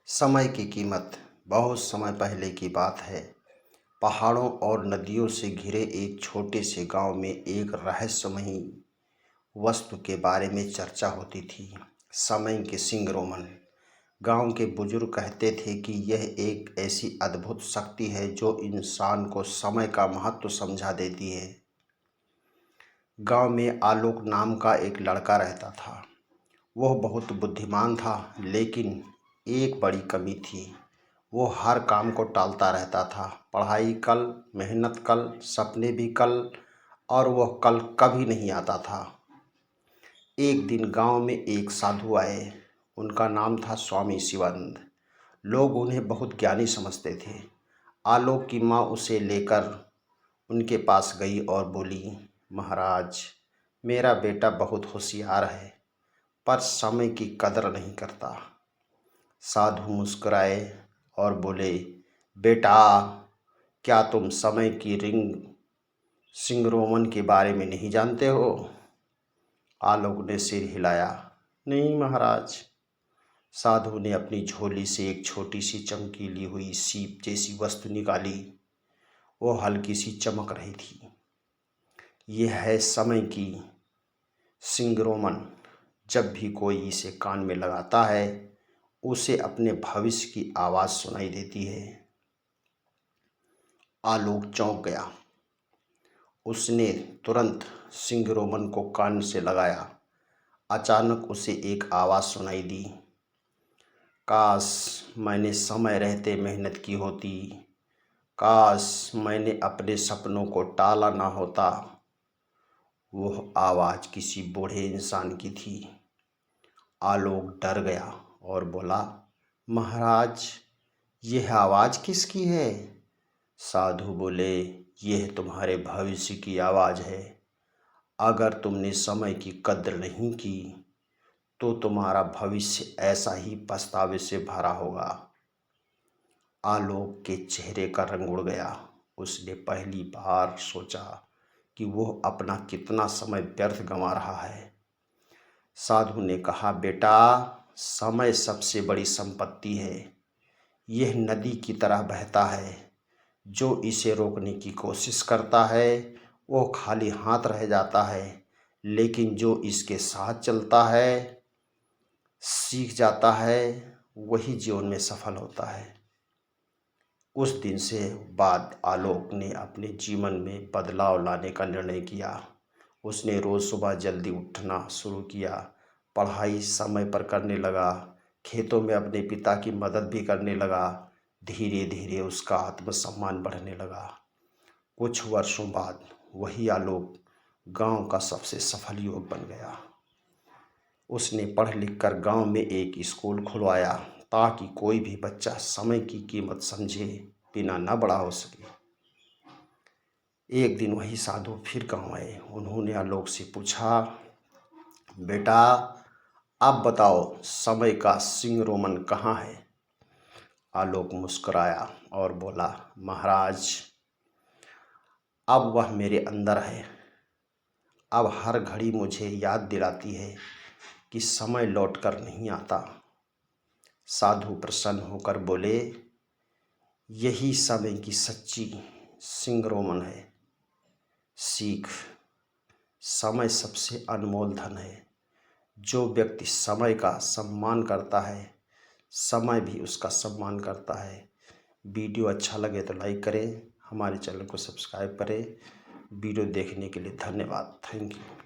समय की कीमत। बहुत समय पहले की बात है। पहाड़ों और नदियों से घिरे एक छोटे से गांव में एक रहस्यमयी वस्तु के बारे में चर्चा होती थी। समय के सिंह रोमन। गांव के बुजुर्ग कहते थे कि यह एक ऐसी अद्भुत शक्ति है जो इंसान को समय का महत्व समझा देती है। गांव में आलोक नाम का एक लड़का रहता था। वह बहुत बुद्धिमान था, लेकिन एक बड़ी कमी थी। वो हर काम को टालता रहता था। पढ़ाई कल, मेहनत कल, सपने भी कल, और वह कल कभी नहीं आता था। एक दिन गांव में एक साधु आए। उनका नाम था स्वामी शिवानंद। लोग उन्हें बहुत ज्ञानी समझते थे। आलोक की माँ उसे लेकर उनके पास गई और बोली, महाराज, मेरा बेटा बहुत होशियार है, पर समय की कदर नहीं करता। साधु मुस्कुराए और बोले, बेटा, क्या तुम समय की सिंह रोमन के बारे में नहीं जानते हो? आलोक ने सिर हिलाया। नहीं महाराज। साधु ने अपनी झोली से एक छोटी सी चमकीली हुई सीप जैसी वस्तु निकाली। वो हल्की सी चमक रही थी। यह है समय की सिंह रोमन। जब भी कोई इसे कान में लगाता है, उसे अपने भविष्य की आवाज़ सुनाई देती है। आलोक चौंक गया। उसने तुरंत सिंह रोमन को कान से लगाया। अचानक उसे एक आवाज़ सुनाई दी, काश मैंने समय रहते मेहनत की होती, काश मैंने अपने सपनों को टाला ना होता। वह आवाज़ किसी बूढ़े इंसान की थी। आलोक डर गया और बोला, महाराज, यह आवाज़ किसकी है? साधु बोले, यह तुम्हारे भविष्य की आवाज़ है। अगर तुमने समय की कद्र नहीं की तो तुम्हारा भविष्य ऐसा ही पछतावे से भरा होगा। आलोक के चेहरे का रंग उड़ गया। उसने पहली बार सोचा कि वह अपना कितना समय व्यर्थ गंवा रहा है। साधु ने कहा, बेटा, समय सबसे बड़ी संपत्ति है। यह नदी की तरह बहता है। जो इसे रोकने की कोशिश करता है वो खाली हाथ रह जाता है, लेकिन जो इसके साथ चलता है, सीख जाता है, वही जीवन में सफल होता है। उस दिन से बाद आलोक ने अपने जीवन में बदलाव लाने का निर्णय किया। उसने रोज़ सुबह जल्दी उठना शुरू किया, पढ़ाई समय पर करने लगा, खेतों में अपने पिता की मदद भी करने लगा। धीरे धीरे उसका आत्मसम्मान बढ़ने लगा। कुछ वर्षों बाद वही आलोक गांव का सबसे सफल युवक बन गया। उसने पढ़ लिख कर गाँव में एक स्कूल खुलवाया, ताकि कोई भी बच्चा समय की कीमत समझे बिना न बड़ा हो सके। एक दिन वही साधु फिर गाँव आए। उन्होंने आलोक से पूछा, बेटा, अब बताओ, समय का सिंह रोमन कहाँ है? आलोक मुस्कुराया और बोला, महाराज, अब वह मेरे अंदर है। अब हर घड़ी मुझे याद दिलाती है कि समय लौट कर नहीं आता। साधु प्रसन्न होकर बोले, यही समय की सच्ची सिंह रोमन है। सीख, समय सबसे अनमोल धन है। जो व्यक्ति समय का सम्मान करता है, समय भी उसका सम्मान करता है। वीडियो अच्छा लगे तो लाइक करें, हमारे चैनल को सब्सक्राइब करें। वीडियो देखने के लिए धन्यवाद। Thank you.